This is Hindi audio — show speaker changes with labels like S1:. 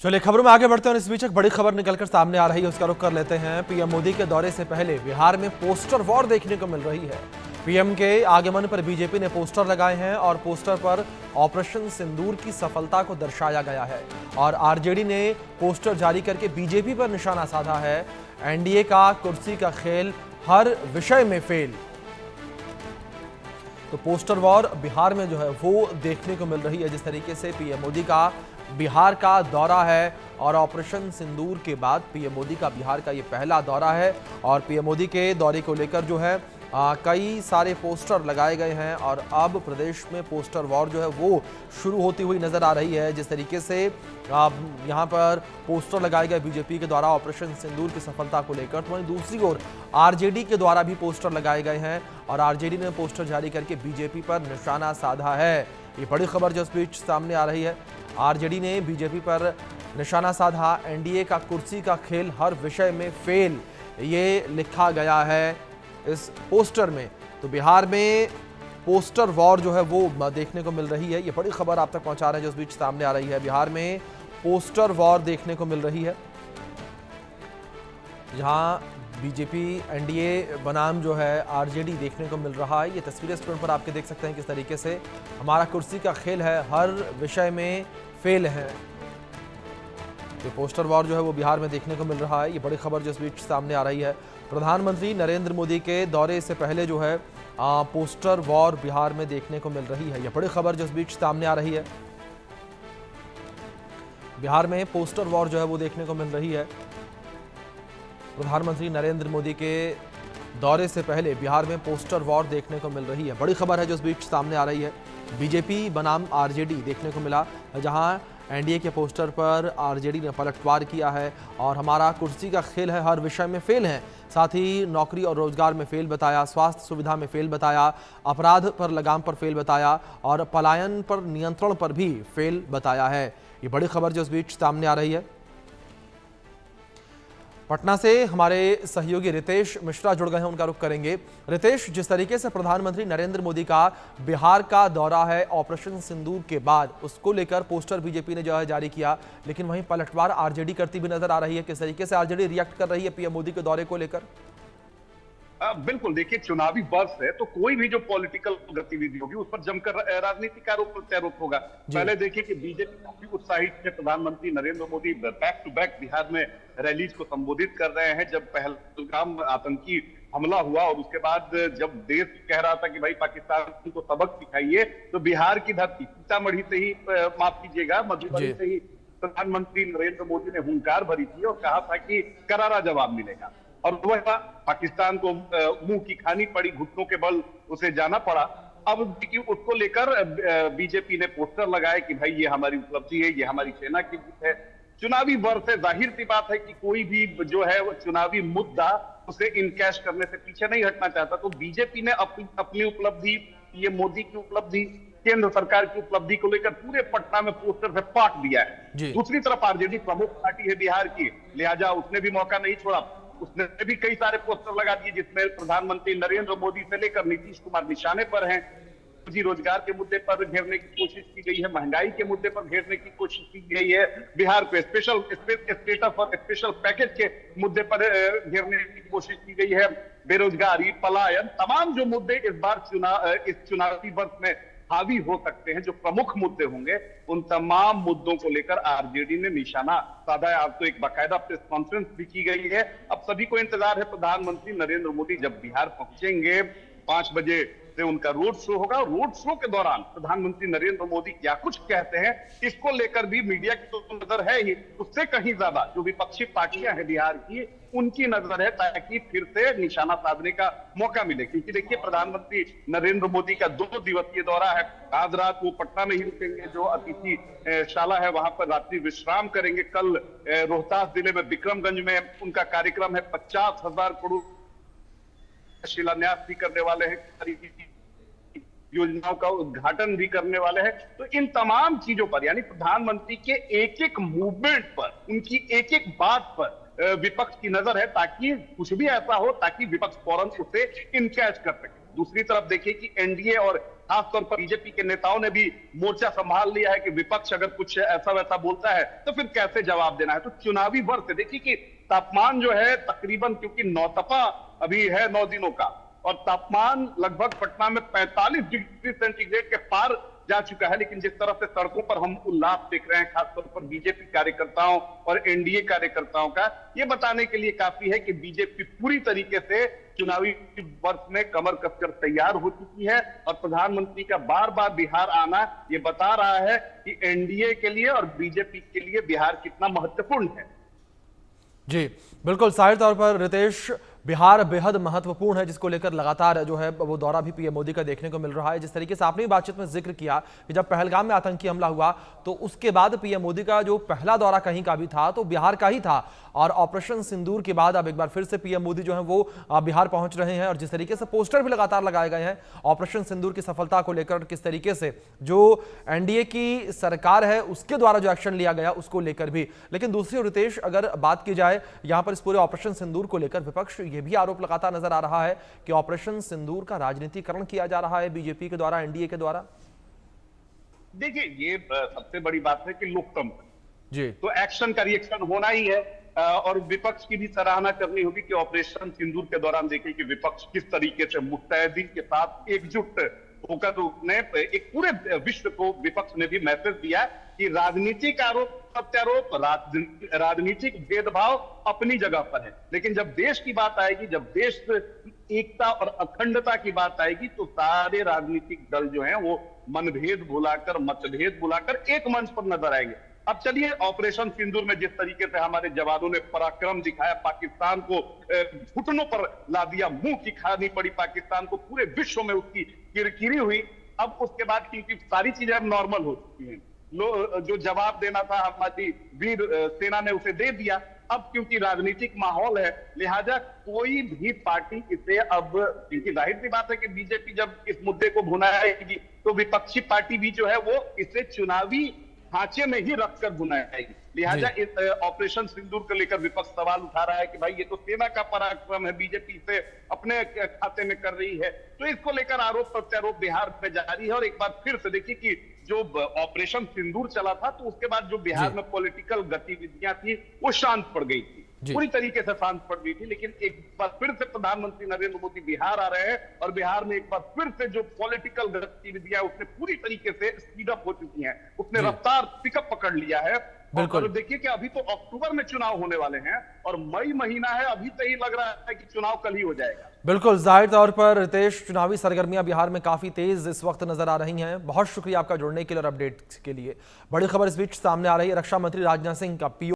S1: चलिए खबरों में आगे बढ़ते हैं और इस बीच एक बड़ी खबर निकलकर सामने आ रही है, उसका रुख कर लेते हैं। पीएम मोदी के दौरे से पहले बिहार में पोस्टर वॉर देखने को मिल रही है। पीएम के आगमन पर बीजेपी ने पोस्टर लगाए हैं और पोस्टर पर ऑपरेशन सिंदूर की सफलता को दर्शाया गया है और आरजेडी ने पोस्टर जारी करके बीजेपी पर निशाना साधा है। एनडीए का कुर्सी का खेल हर विषय में फेल। तो पोस्टर वॉर बिहार में जो है वो देखने को मिल रही है। जिस तरीके से पीएम मोदी का बिहार का दौरा है और ऑपरेशन सिंदूर के बाद पीएम मोदी का बिहार का ये पहला दौरा है और पीएम मोदी के दौरे को लेकर जो है कई सारे पोस्टर लगाए गए हैं और अब प्रदेश में पोस्टर वॉर जो है वो शुरू होती हुई नजर आ रही है। जिस तरीके से यहाँ पर पोस्टर लगाए गए बीजेपी के द्वारा ऑपरेशन सिंदूर की सफलता को लेकर, तो वहीं दूसरी ओर आरजेडी के द्वारा भी पोस्टर लगाए गए हैं और आरजेडी ने पोस्टर जारी करके बीजेपी पर निशाना साधा है। ये बड़ी खबर जो इस बीच सामने आ रही है। आरजेडी ने बीजेपी पर निशाना साधा। एनडीए का कुर्सी का खेल हर विषय में फेल, ये लिखा गया है इस पोस्टर में। तो बिहार में पोस्टर वॉर जो है वो देखने को मिल रही है। ये बड़ी खबर आप तक पहुंचा रहे हैं जो इस बीच सामने आ रही है। बिहार में पोस्टर वॉर देखने को मिल रही है, जहां बीजेपी एनडीए बनाम जो है आरजेडी देखने को मिल रहा है। ये तस्वीरें स्क्रीन पर आपके देख सकते हैं किस तरीके से हमारा कुर्सी का खेल है हर विषय में फेल है। ये पोस्टर वॉर जो है वो बिहार में देखने को मिल रहा है। ये बड़ी खबर जो इस बीच सामने आ रही है। प्रधानमंत्री नरेंद्र मोदी के दौरे से पहले जो है पोस्टर वॉर बिहार में देखने को मिल रही है। ये बड़ी खबर जो इस बीच सामने आ रही है। बिहार में पोस्टर वॉर जो है वो देखने को मिल रही है। प्रधानमंत्री नरेंद्र मोदी के दौरे से पहले बिहार में पोस्टर वॉर देखने को मिल रही है। बड़ी खबर है जो इस बीच सामने आ रही है। बीजेपी बनाम आरजेडी देखने को मिला, जहां एनडीए के पोस्टर पर आरजेडी ने पलटवार किया है और हमारा कुर्सी का खेल है हर विषय में फेल है। साथ ही नौकरी और रोजगार में फेल बताया, स्वास्थ्य सुविधा में फेल बताया, अपराध पर लगाम पर फेल बताया और पलायन पर नियंत्रण पर भी फेल बताया है। ये बड़ी खबर जो इस बीच सामने आ रही है। पटना से हमारे सहयोगी रितेश मिश्रा जुड़ गए हैं, उनका रुख करेंगे। रितेश, जिस तरीके से प्रधानमंत्री नरेंद्र मोदी का बिहार का दौरा है ऑपरेशन सिंदूर के बाद, उसको लेकर पोस्टर बीजेपी ने जो है जारी किया, लेकिन वहीं पलटवार आरजेडी करती भी नजर आ रही है। किस तरीके से आरजेडी रिएक्ट कर रही है पीएम मोदी के दौरे को लेकर?
S2: बिल्कुल, देखिए चुनावी वर्ष है तो कोई भी जो पॉलिटिकल गतिविधि होगी उस पर जमकर राजनीतिक आरोप प्रत्यारोप होगा। पहले देखिए कि बीजेपी काफी उत्साहित है। प्रधानमंत्री Narendra Modi back to back Bihar में रैलीज को संबोधित कर रहे हैं। जब पहलगाम आतंकी हमला हुआ और उसके बाद जब देश कह रहा था कि भाई पाकिस्तान को सबक सिखाइए, तो बिहार की धरती सीतामढ़ी से ही, माफ कीजिएगा, मधुबनी से ही प्रधानमंत्री नरेंद्र मोदी ने हुंकार भरी थी और कहा था कि करारा जवाब मिलेगा। और वह पाकिस्तान को मुंह की खानी पड़ी, घुटनों के बल उसे जाना पड़ा। अब उसको लेकर बीजेपी ने पोस्टर लगाए कि भाई ये हमारी उपलब्धि है, ये हमारी सेना की जीत है। चुनावी वर्ष है, जाहिर सी बात है कि कोई भी जो है वो चुनावी मुद्दा उसे इनकैश करने से पीछे नहीं हटना चाहता। तो बीजेपी ने अपनी उपलब्धि, ये मोदी की उपलब्धि, केंद्र सरकार की उपलब्धि को लेकर पूरे पटना में पोस्टर से पाट दिया है। दूसरी तरफ आरजेडी प्रमुख पार्टी है बिहार की, लिहाजा उसने भी मौका नहीं छोड़ा। उसने भी कई सारे पोस्टर लगा दिए जिसमें प्रधानमंत्री नरेंद्र मोदी से लेकर नीतीश कुमार निशाने पर हैं। रोजगार के मुद्दे पर घेरने की कोशिश की गई है, महंगाई के मुद्दे पर घेरने की कोशिश की गई है, बिहार को स्पेशल स्टेटस और स्पेशल पैकेज के मुद्दे पर घेरने की कोशिश की गई है, बेरोजगारी, पलायन, तमाम जो मुद्दे इस बार इस चुनावी वर्ष में हावी हो सकते हैं, जो प्रमुख मुद्दे होंगे, उन तमाम मुद्दों को लेकर आरजेडी ने निशाना साधा है। आज तो एक बाकायदा प्रेस कॉन्फ्रेंस भी की गई है। अब सभी को इंतजार है प्रधानमंत्री नरेंद्र मोदी जब बिहार पहुंचेंगे, 5 बजे से उनका रोड शो होगा। रोड शो के दौरान प्रधानमंत्री नरेंद्र मोदी क्या कुछ कहते हैं, इसको लेकर भी मीडिया की तो नजर है ही, उससे कहीं ज्यादा जो विपक्षी पार्टियां हैं बिहार की, उनकी नजर है, ताकि फिर से निशाना साधने का मौका मिले। क्योंकि देखिए प्रधानमंत्री नरेंद्र मोदी का 2 दिवसीय दौरा है। आज रात वो पटना में ही रुकेंगे, जो अतिथि शाला है वहां पर रात्रि विश्राम करेंगे। कल रोहतास जिले में विक्रमगंज में उनका कार्यक्रम है। 50,000 करोड़ शिलान्यास भी करने वाले हैं, योजनाओं का उद्घाटन भी करने वाले हैं। तो इन तमाम चीजों पर, यानी प्रधानमंत्री के एक एक मूवमेंट पर, उनकी एक एक बात पर विपक्ष की नजर है, ताकि कुछ भी ऐसा हो ताकि विपक्ष फौरन उसे इनकैच कर सके। दूसरी तरफ देखिए कि एनडीए और खासतौर पर बीजेपी के नेताओं ने भी मोर्चा संभाल लिया है कि विपक्ष अगर कुछ ऐसा वैसा बोलता है तो फिर कैसे जवाब देना है। तो चुनावी वर्ष देखिए कि तापमान जो है तकरीबन, क्योंकि नौतपा अभी है 9 दिनों का, और तापमान लगभग पटना में 45 डिग्री सेंटीग्रेड के पार जा चुका है। लेकिन जिस तरह से सड़कों पर हम उल्लास देख रहे हैं, खासतौर पर बीजेपी कार्यकर्ताओं और एनडीए कार्यकर्ताओं का, ये बताने के लिए काफी है कि बीजेपी पूरी तरीके से चुनावी वर्ष में कमर कसकर तैयार हो चुकी है। और प्रधानमंत्री का बार बार बिहार आना ये बता रहा है कि एनडीए के लिए और बीजेपी के लिए बिहार कितना महत्वपूर्ण है।
S1: जी बिल्कुल, जाहिर तौर पर रितेश, बिहार बेहद महत्वपूर्ण है, जिसको लेकर लगातार जो है वो दौरा भी पीएम मोदी का देखने को मिल रहा है। जिस तरीके से आपने बातचीत में जिक्र किया कि जब पहलगाम में आतंकी हमला हुआ तो उसके बाद पीएम मोदी का जो पहला दौरा कहीं का भी था तो बिहार का ही था, और ऑपरेशन सिंदूर के बाद अब एक बार फिर से पीएम मोदी जो है वो बिहार पहुंच रहे हैं। और जिस तरीके से पोस्टर भी लगातार लगाए गए हैं ऑपरेशन सिंदूर की सफलता को लेकर, किस तरीके से जो एनडीए की सरकार है उसके द्वारा जो एक्शन लिया गया उसको लेकर भी। लेकिन दूसरी ओर रितेश, अगर बात की जाए यहां पर इस पूरे ऑपरेशन सिंदूर को लेकर विपक्ष ये भी आरोप लगाता नजर आ रहा है कि ऑपरेशन सिंदूर का राजनीतिकरण किया जा रहा है बीजेपी के द्वारा, एनडीए के द्वारा।
S2: देखिए, ये सबसे बड़ी बात है कि लोकतंत्र
S1: जी,
S2: तो एक्शन का रिएक्शन होना ही है। और विपक्ष की भी सराहना करनी होगी कि ऑपरेशन सिंदूर के दौरान देखिए कि विपक्ष किस तरीके से मुस्तैदी के साथ एकजुट होकर उसने एक पूरे विश्व को, विपक्ष ने भी मैसेज दिया कि राजनीतिक आरोप प्रत्यारोप, राजनीतिक भेदभाव अपनी जगह पर है, लेकिन जब देश की बात आएगी, जब देश एकता और अखंडता की बात आएगी तो सारे राजनीतिक दल जो हैं वो मनभेद भुलाकर, मतभेद भुलाकर एक मंच पर नजर आएंगे। अब चलिए, ऑपरेशन सिंदूर में जिस तरीके से हमारे जवानों ने पराक्रम दिखाया, पाकिस्तान को घुटनों पर ला दिया, मुंह की खानी पड़ी पाकिस्तान को, पूरे विश्व में उसकी किरकिरी हुई। अब उसके बाद क्योंकि सारी चीजें अब नॉर्मल हो चुकी हैं, जो जवाब देना था हमारी वीर सेना ने उसे दे दिया। अब क्योंकि राजनीतिक माहौल है, लिहाजा कोई भी पार्टी इसे अब, क्योंकि जाहिर सी बात है कि बीजेपी जब इस मुद्दे को भुनाएगी तो विपक्षी पार्टी भी जो है वो इसे चुनावी ढांचे में ही रखकर भुनाएगी। लिहाजा इस ऑपरेशन सिंदूर को लेकर विपक्ष सवाल उठा रहा है कि भाई ये तो सेना का पराक्रम है, बीजेपी से अपने खाते में कर रही है। तो इसको लेकर आरोप प्रत्यारोप बिहार में जारी है। और एक बार फिर से देखिए कि जो ऑपरेशन सिंदूर चला था तो उसके बाद जो बिहार में पॉलिटिकल गतिविधियां थी वो शांत पड़ गई थी, पूरी तरीके से शांत पड़ गई थी। लेकिन एक बार फिर से प्रधानमंत्री नरेंद्र मोदी बिहार आ रहे हैं और बिहार में एक बार फिर से जो पॉलिटिकल गतिविधियां उसने पूरी तरीके से स्पीड अप हो चुकी हैं, उसने रफ्तार पिकअप पकड़ लिया है। और देखिए कि अभी तो अक्टूबर में चुनाव होने वाले हैं और मई महीना है, अभी तो ही लग रहा है कि चुनाव कल ही हो जाएगा।
S1: बिल्कुल, जाहिर तौर पर रितेश, चुनावी सरगर्मियां बिहार में काफी तेज इस वक्त नजर आ रही हैं। बहुत शुक्रिया आपका जुड़ने के लिए और अपडेट के लिए। बड़ी खबर इस बीच सामने आ रही है, रक्षा मंत्री राजनाथ सिंह का